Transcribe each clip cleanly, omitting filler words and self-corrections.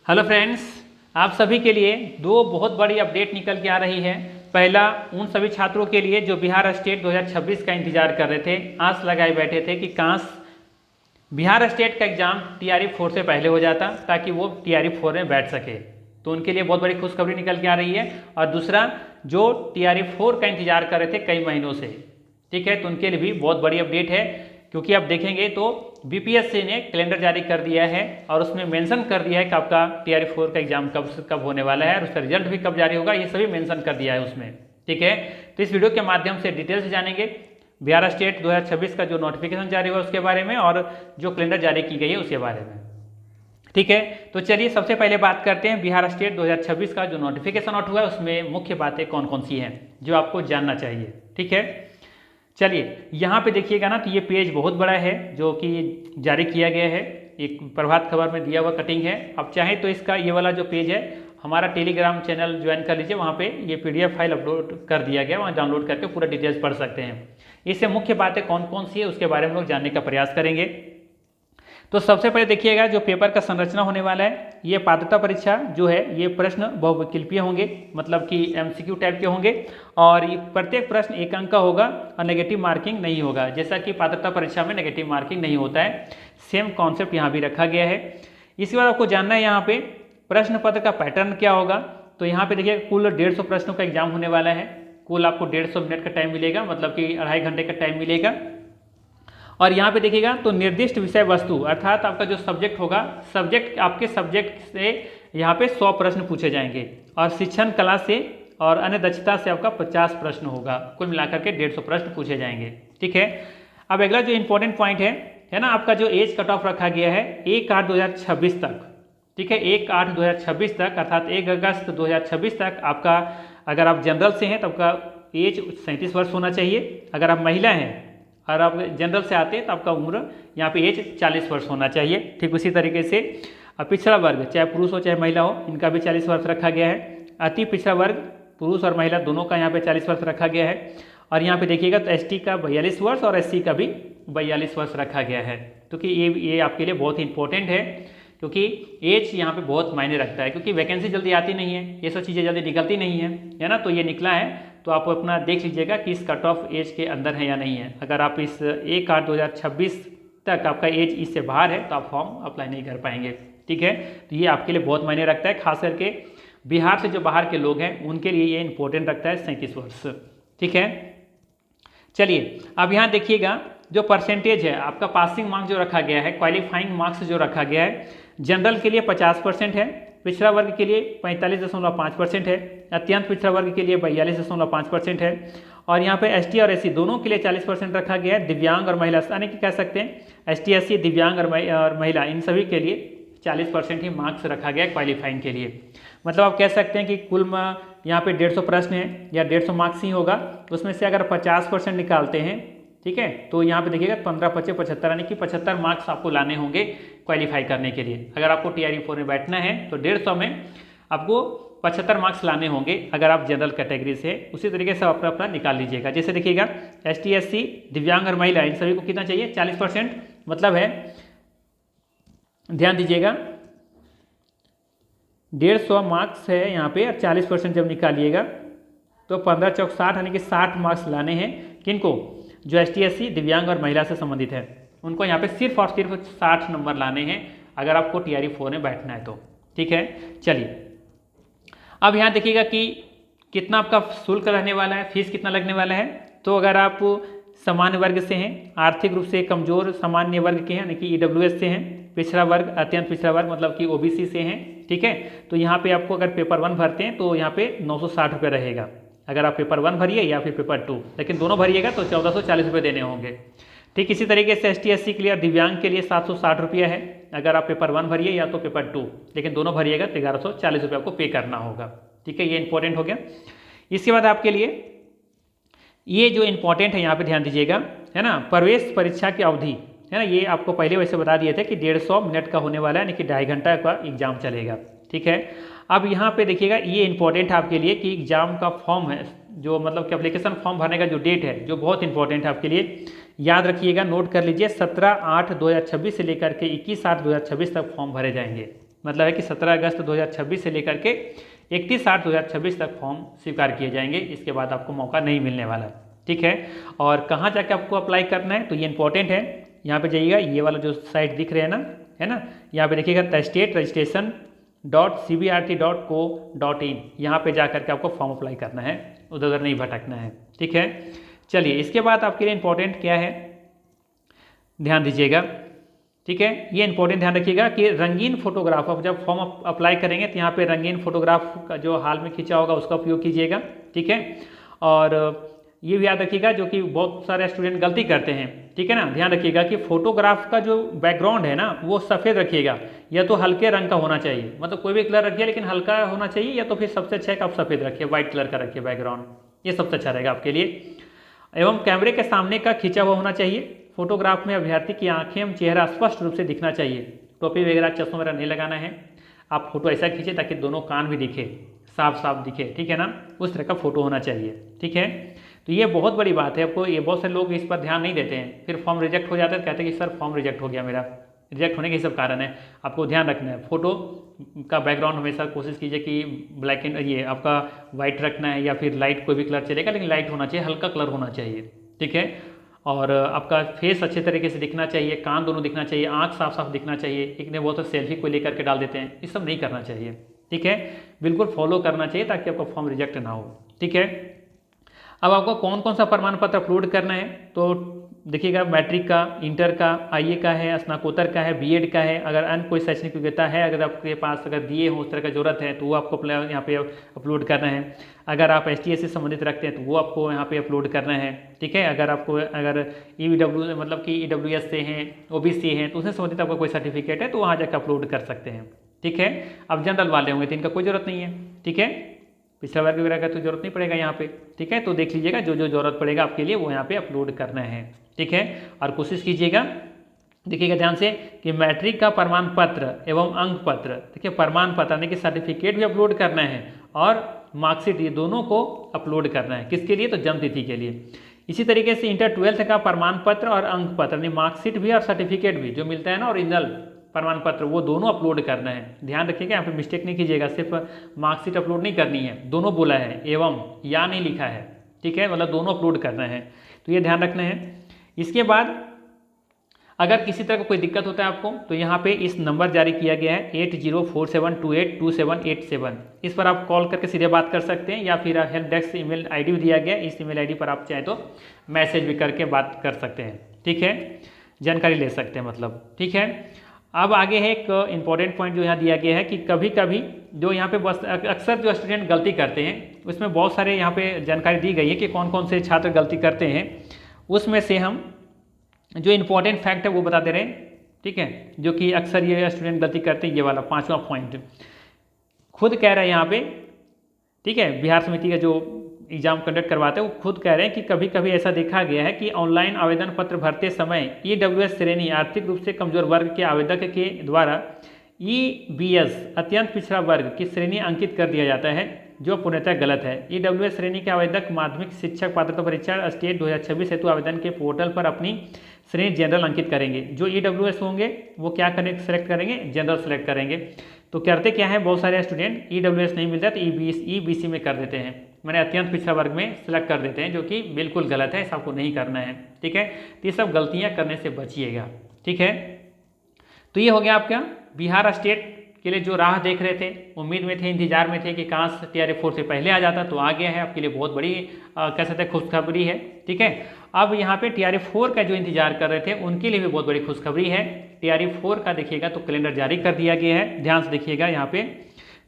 Hello friends, आप सभी के लिए दो बहुत बड़ी अपडेट निकल के आ रही है। पहला उन सभी छात्रों के लिए जो बिहार स्टेट 2026 का इंतजार कर रहे थे, आस लगाए बैठे थे कि काश बिहार स्टेट का एग्जाम TRE 4 से पहले हो जाता ताकि वो TRE 4 में बैठ सके। तो उनके लिए बहुत बड़ी खुशखबरी निकल के आ रही है। और दूसरा, जो TRE 4 का इंतजार कर रहे थे कई महीनों से, ठीक है, तो उनके लिए भी बहुत बड़ी अपडेट है। क्योंकि आप देखेंगे तो BPSC ने कैलेंडर जारी कर दिया है और उसमें मेंशन कर दिया है कि आपका TRE 4 का एग्जाम कब होने वाला है और उसका रिजल्ट भी कब जारी होगा, ये सभी मेंशन कर दिया है उसमें, ठीक है। तो इस वीडियो के माध्यम से डिटेल से जानेंगे बिहार स्टेट 2026 का जो नोटिफिकेशन जारी हुआ उसके बारे में और जो कैलेंडर जारी की गई है उसके बारे में, ठीक है। तो चलिए सबसे पहले बात करते हैं बिहार स्टेट 2026 का जो नोटिफिकेशन आउट हुआ है उसमें मुख्य बातें कौन कौन सी हैं जो आपको जानना चाहिए, ठीक है। चलिए यहाँ पे देखिएगा ना, तो ये पेज बहुत बड़ा है जो कि जारी किया गया है, एक प्रभात खबर में दिया हुआ कटिंग है। आप चाहें तो इसका ये वाला जो पेज है हमारा टेलीग्राम चैनल ज्वाइन कर लीजिए, वहाँ पे ये PDF फाइल अपलोड कर दिया गया, वहाँ डाउनलोड करके पूरा डिटेल्स पढ़ सकते हैं। इससे मुख्य बातें कौन कौन सी है उसके बारे में लोग जानने का प्रयास करेंगे। तो सबसे पहले देखिएगा जो पेपर का संरचना होने वाला है, ये पात्रता परीक्षा जो है ये प्रश्न बहुविकल्पीय होंगे, मतलब कि MCQ टाइप के होंगे और ये प्रत्येक प्रश्न 1 अंक का होगा और नेगेटिव मार्किंग नहीं होगा, जैसा कि पात्रता परीक्षा में नेगेटिव मार्किंग नहीं होता है। सेम कॉन्सेप्ट यहाँ भी रखा गया है। इसके बाद आपको जानना है यहाँ पे प्रश्न पत्र का पैटर्न क्या होगा। तो यहाँ पे देखिए कुल 150 प्रश्नों का एग्जाम होने वाला है। कुल आपको 150 मिनट का टाइम मिलेगा, मतलब कि 2.5 घंटे का टाइम मिलेगा। और यहाँ पे देखिएगा तो निर्दिष्ट विषय वस्तु अर्थात आपका जो सब्जेक्ट होगा, आपके सब्जेक्ट से यहाँ पे 100 प्रश्न पूछे जाएंगे और शिक्षण कला से और अन्य दक्षता से आपका 50 प्रश्न होगा। कुल मिलाकर के 150 प्रश्न पूछे जाएंगे, ठीक है। अब अगला जो इंपॉर्टेंट पॉइंट है ना, आपका जो एज कट ऑफ रखा गया है 1/8/2026 तक, ठीक है। 1/8/2026 तक अर्थात 1 अगस्त 2026 तक आपका, अगर आप जनरल से हैं तो आपका एज 37 वर्ष होना चाहिए। अगर आप महिला हैं और आप जनरल से आते हैं तो आपका उम्र यहाँ पे एज 40 वर्ष होना चाहिए। ठीक उसी तरीके से पिछड़ा वर्ग, चाहे पुरुष हो चाहे महिला हो, इनका भी 40 वर्ष रखा गया है। अति पिछड़ा वर्ग पुरुष और महिला दोनों का यहाँ पे 40 वर्ष रखा गया है। और यहाँ पे देखिएगा तो ST का 42 वर्ष और SC का भी 42 वर्ष रखा गया है। क्योंकि ये आपके लिए बहुत ही इंपॉर्टेंट है, क्योंकि एज यहाँ पे बहुत मायने रखता है, क्योंकि वैकेंसी जल्दी आती नहीं है, ये सब चीज़ें जल्दी निकलती नहीं है ना। तो ये निकला है तो आप अपना देख लीजिएगा कि इस कट ऑफ एज के अंदर है या नहीं है। अगर आप इस 1/8/2026 तक आपका एज इससे बाहर है तो आप फॉर्म अप्लाई नहीं कर पाएंगे, ठीक है। तो ये आपके लिए बहुत मायने रखता है, खास करके बिहार से जो बाहर के लोग हैं उनके लिए ये इंपॉर्टेंट रखता है 37 वर्ष, ठीक है। चलिए अब यहाँ देखिएगा जो परसेंटेज है आपका पासिंग मार्क्स जो रखा गया है, क्वालिफाइंग मार्क्स जो रखा गया है, जनरल के लिए 50% है, पिछड़ा वर्ग के लिए 45.5% है, अत्यंत पिछड़ा वर्ग के लिए 42.5% है और यहाँ पे ST और SC दोनों के लिए 40% रखा गया है। दिव्यांग और महिला यानी कि कह सकते हैं ST SC दिव्यांग और महिला इन सभी के लिए 40% ही मार्क्स रखा गया है क्वालिफाइंग के लिए। मतलब आप कह सकते हैं कि कुल यहाँ पे 150 प्रश्न है या 150 मार्क्स ही होगा, उसमें से अगर 50% निकालते हैं, ठीक है, तो यहाँ पे देखिएगा 15×5 = 75 यानी कि 75 मार्क्स आपको लाने होंगे क्वालिफाई करने के लिए। अगर आपको TRE 4 में बैठना है तो 150 में आपको 75 मार्क्स लाने होंगे अगर आप जनरल कैटेगरी से। उसी तरीके से अपना अपना निकाल लीजिएगा। जैसे देखिएगा ST SC दिव्यांग और महिला इन सभी को कितना चाहिए, 40%, मतलब है, ध्यान दीजिएगा 150 मार्क्स है यहाँ पे और 40% जब निकालिएगा तो 15×4 = 60 यानी कि 60 मार्क्स लाने हैं। किनको, जो ST SC दिव्यांग और महिला से संबंधित है उनको यहाँ पे सिर्फ और सिर्फ 60 नंबर लाने हैं अगर आपको TRE 4 में बैठना है तो, ठीक है। चलिए अब यहाँ देखिएगा कि कितना आपका शुल्क रहने वाला है, फीस कितना लगने वाला है। तो अगर आप सामान्य वर्ग से हैं, आर्थिक रूप से कमजोर सामान्य वर्ग के हैं यानी कि EWS से हैं, पिछड़ा वर्ग अत्यंत पिछड़ा वर्ग मतलब कि OBC से हैं, ठीक है, तो यहाँ पे आपको अगर पेपर 1 भरते हैं तो यहाँ पे 960 रुपये रहेगा अगर आप पेपर 1 भरिए या फिर पेपर 2, लेकिन दोनों भरिएगा तो 1440 रुपये देने होंगे। ठीक इसी तरीके से ST SC के लिए दिव्यांग के लिए 760 रुपये है अगर आप पेपर 1 भरिए या तो पेपर 2, लेकिन दोनों भरिएगा तो 1140 रुपये आपको पे करना होगा, ठीक है। ये इंपॉर्टेंट हो गया। इसके बाद आपके लिए ये जो इंपॉर्टेंट है यहाँ पे ध्यान दीजिएगा, है ना, प्रवेश परीक्षा की अवधि, है ना, ये आपको पहले वैसे बता दिए थे कि 150 मिनट का होने वाला है, यानी कि 2.5 घंटा का एग्जाम चलेगा, ठीक है। अब यहाँ पे देखिएगा ये इंपॉर्टेंट है आपके लिए कि एग्जाम का फॉर्म है जो, मतलब कि एप्लीकेशन फॉर्म भरने का जो डेट है जो बहुत इंपॉर्टेंट है आपके लिए, याद रखिएगा, नोट कर लीजिए, 17/8/2026 से लेकर के 21/8/2026 तक फॉर्म भरे जाएंगे, मतलब है कि 17 अगस्त 2026 से लेकर के 31/8/2026 तक फॉर्म स्वीकार किए जाएंगे। इसके बाद आपको मौका नहीं मिलने वाला है, ठीक है। और कहाँ जाके आपको अप्लाई करना है, तो ये इंपॉर्टेंट है। यहाँ पे जाइएगा, ये वाला जो साइट दिख रहे हैं ना, है ना, यहाँ पे देखिएगा stateregistration.cbrt.co.in, यहाँ पे जा करके आपको फॉर्म अप्लाई करना है, उधर उधर नहीं भटकना है, ठीक है। चलिए, इसके बाद आपके लिए इंपॉर्टेंट क्या है, ध्यान दीजिएगा, ठीक है। ये इंपॉर्टेंट ध्यान रखिएगा कि रंगीन फोटोग्राफ, आप जब फॉर्म अप्लाई करेंगे तो यहाँ पे रंगीन फोटोग्राफ का जो हाल में खींचा होगा उसका उपयोग कीजिएगा, ठीक है। और ये भी याद रखिएगा, जो कि बहुत सारे स्टूडेंट गलती करते हैं, ठीक है ना, ध्यान रखिएगा कि फोटोग्राफ का जो बैकग्राउंड है ना वो सफ़ेद रखिएगा, या तो हल्के रंग का होना चाहिए, मतलब कोई भी कलर रखिए लेकिन हल्का होना चाहिए, या तो फिर सबसे अच्छा है कि आप सफ़ेद रखिए, व्हाइट कलर का रखिए बैकग्राउंड, ये सबसे अच्छा रहेगा आपके लिए। एवं कैमरे के सामने का खींचा हुआ होना चाहिए। फोटोग्राफ में अभ्यर्थी की आंखें एवं चेहरा स्पष्ट रूप से दिखना चाहिए। टोपी वगैरह, चश्मा वगैरह नहीं लगाना है। आप फोटो ऐसा खींचे ताकि दोनों कान भी दिखे, साफ साफ दिखे, ठीक है ना, उस तरह का फोटो होना चाहिए, ठीक है। तो ये बहुत बड़ी बात है आपको, ये बहुत सारे लोग इस पर ध्यान नहीं देते हैं, फिर फॉर्म रिजेक्ट हो जाता है, कहते हैं कि सर फॉर्म रिजेक्ट हो गया मेरा। रिजेक्ट होने के सब कारण है, आपको ध्यान रखना है। फोटो का बैकग्राउंड हमेशा कोशिश कीजिए कि ब्लैक एंड ये आपका वाइट रखना है, या फिर लाइट कोई भी कलर चलेगा, लेकिन लाइट होना चाहिए, हल्का कलर होना चाहिए, ठीक है। और आपका फेस अच्छे तरीके से दिखना चाहिए, कान दोनों दिखना चाहिए, आँख साफ साफ दिखना चाहिए। एक ने बहुत सेल्फी को लेकर के डाल देते हैं, ये सब नहीं करना चाहिए, ठीक है। बिल्कुल फॉलो करना चाहिए ताकि आपका फॉर्म रिजेक्ट ना हो, ठीक है। अब आपको कौन कौन सा प्रमाण पत्र अपलोड करना है, तो देखिएगा, मैट्रिक का, इंटर का, आईए का है, स्नातकोत्तर का है, बीएड का है। अगर अन्य कोई शैक्षणिक योग्यता है, अगर आपके पास अगर दिए हो उस तरह का जरूरत है तो वो आपको यहाँ पे अपलोड करना है। अगर आप STA से संबंधित रखते हैं तो वो आपको यहाँ पे अपलोड करना है, ठीक है। अगर आपको अगर EWS मतलब कि EWS से हैं, OBC हैं, तो उससे संबंधित आपका कोई सर्टिफिकेट है तो वहाँ जाकर अपलोड कर सकते हैं, ठीक है। अब जनरल वाले होंगे तो इनका कोई जरूरत नहीं है, ठीक है। पिछड़ा वर्ग वगैरह का तो जरूरत नहीं पड़ेगा यहाँ पे, ठीक है। तो देख लीजिएगा, जो जो जरूरत पड़ेगा आपके लिए वो यहाँ पे अपलोड करना है, ठीक है। और कोशिश कीजिएगा, देखिएगा ध्यान से, कि मैट्रिक का प्रमाण पत्र एवं अंक पत्र, देखिए प्रमाण पत्र यानी कि सर्टिफिकेट भी अपलोड करना है, और मार्कशीट, ये दोनों को अपलोड करना है। किसके लिए, तो जन्मतिथि के लिए। इसी तरीके से इंटर 12th का प्रमाण पत्र और अंक पत्र यानी मार्कशीट भी और सर्टिफिकेट भी जो मिलता है ना, ओरिजिनल प्रमाण पत्र, वो दोनों अपलोड करना है। ध्यान रखिएगा, यहाँ पे मिस्टेक नहीं कीजिएगा, सिर्फ मार्कशीट अपलोड नहीं करनी है, दोनों बोला है, एवं या नहीं लिखा है, ठीक है, मतलब दोनों अपलोड करना है, तो ये ध्यान रखना है। इसके बाद अगर किसी तरह का कोई दिक्कत होता है आपको, तो यहाँ पे इस नंबर जारी किया गया है 8047282787, इस पर आप कॉल करके सीधे बात कर सकते हैं, या फिर हेल्प डेस्क ईमेल आईडी भी दिया गया है, इस ईमेल आईडी पर आप चाहे तो मैसेज भी करके बात कर सकते हैं, ठीक है, जानकारी ले सकते हैं मतलब, ठीक है। अब आगे है एक इम्पॉर्टेंट पॉइंट जो यहाँ दिया गया है कि कभी कभी जो यहाँ पे बस अक्सर जो स्टूडेंट गलती करते हैं, उसमें बहुत सारे यहाँ पे जानकारी दी गई है कि कौन कौन से छात्र गलती करते हैं। उसमें से हम जो इम्पोर्टेंट फैक्ट है वो बता दे रहे हैं, ठीक है, जो कि अक्सर ये स्टूडेंट गलती करते हैं। ये वाला 5वां पॉइंट खुद कह रहा है यहाँ पे, ठीक है, बिहार समिति का जो एग्जाम कंडक्ट करवाते हैं वो खुद कह रहे हैं कि कभी कभी ऐसा देखा गया है कि ऑनलाइन आवेदन पत्र भरते समय EWS श्रेणी आर्थिक रूप से कमजोर वर्ग के आवेदक के द्वारा EBS अत्यंत पिछड़ा वर्ग की श्रेणी अंकित कर दिया जाता है, जो पूर्णतः गलत है। EWS श्रेणी के आवेदक माध्यमिक शिक्षक पात्रता परीक्षा स्टेट 2026 हेतु आवेदन के पोर्टल पर अपनी श्रेणी जनरल अंकित करेंगे। जो EWS होंगे वो क्या करेंगे, सेलेक्ट करेंगे, जनरल सेलेक्ट करेंगे। तो करते क्या है, बहुत सारे स्टूडेंट EWS नहीं मिलता तो EBC में कर देते हैं, मैंने अत्यंत पिछड़ा वर्ग में सिलेक्ट कर देते हैं, जो कि बिल्कुल गलत है, सबको नहीं करना है, ठीक है। तो ये सब गलतियाँ करने से बचिएगा, ठीक है। तो ये हो गया आपका बिहार स्टेट के लिए जो राह देख रहे थे, उम्मीद में थे, इंतजार में थे कि काश TRF4 से पहले आ जाता, तो आ गया है, आपके लिए बहुत बड़ी कह सकते हैं खुशखबरी है, ठीक है। अब यहाँ पे TRF4 का जो इंतजार कर रहे थे उनके लिए भी बहुत बड़ी खुशखबरी है। TRF4 का देखिएगा तो कैलेंडर जारी कर दिया गया है, ध्यान से देखिएगा, यहाँ पे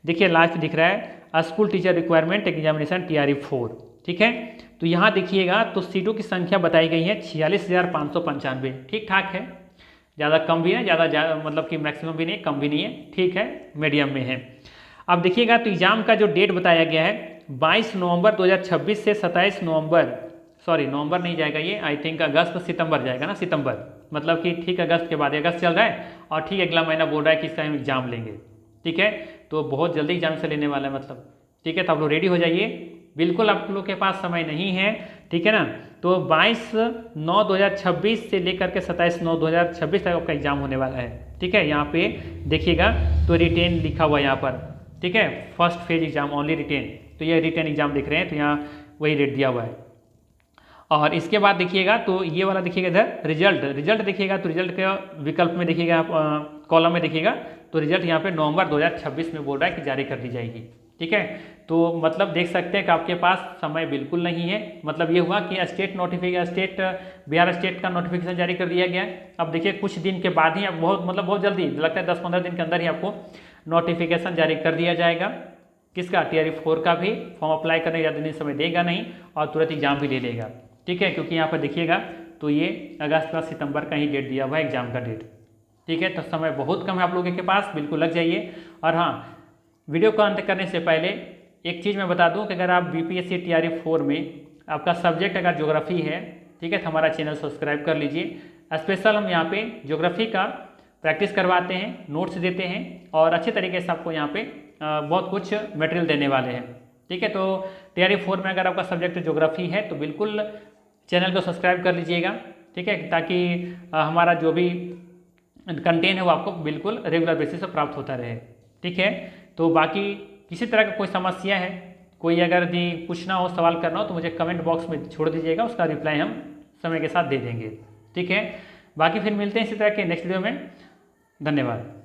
देखिए लास्ट दिख रहा है school teacher requirement examination TRF4, ठीक है। तो यहाँ देखिएगा तो सीटों की संख्या बताई गई है 46,595, ठीक ठाक है, ज़्यादा कम भी है, ज़्यादा मतलब कि मैक्सिमम भी नहीं, कम भी नहीं है, ठीक है, मीडियम में है। अब देखिएगा तो एग्जाम का जो डेट बताया गया है 22 नवंबर 2026 से 27 नवंबर, सॉरी नवंबर नहीं जाएगा ये, आई थिंक अगस्त सितंबर जाएगा ना, सितंबर मतलब कि ठीक अगस्त के बाद, अगस्त चल रहा है और ठीक अगला महीना बोल रहा है कि इसका हम एग्जाम लेंगे, ठीक है। तो बहुत जल्दी एग्जाम से लेने वाला है मतलब, ठीक है। तो आप लोग रेडी हो जाइए, बिल्कुल आप लोग के पास समय नहीं है, ठीक है ना। तो 22/9/2026 से लेकर के 27/9/2026 तक आपका एग्जाम होने वाला है, ठीक है, यहाँ पे देखिएगा तो रिटेन लिखा हुआ है यहाँ पर, ठीक है, first phase exam only written, तो ये रिटेन एग्जाम दिख रहे हैं, तो यहाँ वही रेट दिया हुआ है। और इसके बाद देखिएगा तो ये वाला देखिएगा इधर रिजल्ट देखिएगा, तो रिजल्ट के विकल्प में देखिएगा आप कॉलम में देखिएगा तो रिजल्ट यहाँ पे नवंबर 2026 में बोल रहा है कि जारी कर दी जाएगी, ठीक है। तो मतलब देख सकते हैं कि आपके पास समय बिल्कुल नहीं है। मतलब ये हुआ कि बिहार स्टेट का नोटिफिकेशन जारी कर दिया गया है। अब देखिए कुछ दिन के बाद ही, अब बहुत जल्दी लगता है 10-15 दिन के अंदर ही आपको नोटिफिकेशन जारी कर दिया जाएगा। किसका? TRE 4 का भी फॉर्म अप्लाई करने ज़्यादा दिन समय देगा नहीं और तुरंत एग्जाम भी ले लेगा, ठीक है, क्योंकि यहाँ पर देखिएगा तो ये अगस्त का सितंबर का ही डेट दिया हुआ है एग्जाम का डेट, ठीक है। तो समय बहुत कम है आप लोगों के पास, बिल्कुल लग जाइए। और हाँ, वीडियो को अंत करने से पहले एक चीज़ मैं बता दूं कि अगर आप BPSC TRE 4 में आपका सब्जेक्ट अगर ज्योग्राफी है, ठीक है, तो हमारा चैनल सब्सक्राइब कर लीजिए। स्पेशल हम यहाँ पे ज्योग्राफी का प्रैक्टिस करवाते हैं, नोट्स देते हैं और अच्छे तरीके से आपको यहाँ पे बहुत कुछ मटेरियल देने वाले हैं, ठीक है। तो TRE 4 में अगर आपका सब्जेक्ट ज्योग्राफी है तो बिल्कुल चैनल को सब्सक्राइब कर लीजिएगा, ठीक है, ताकि हमारा जो भी कंटेंट है वो आपको बिल्कुल रेगुलर बेसिस पर प्राप्त होता रहे, ठीक है। तो बाकी किसी तरह का कोई समस्या है, कोई अगर यदि पूछना हो, सवाल करना हो तो मुझे कमेंट बॉक्स में छोड़ दीजिएगा, उसका रिप्लाई हम समय के साथ दे देंगे, ठीक है। बाकी फिर मिलते हैं इसी तरह के नेक्स्ट वीडियो में। धन्यवाद।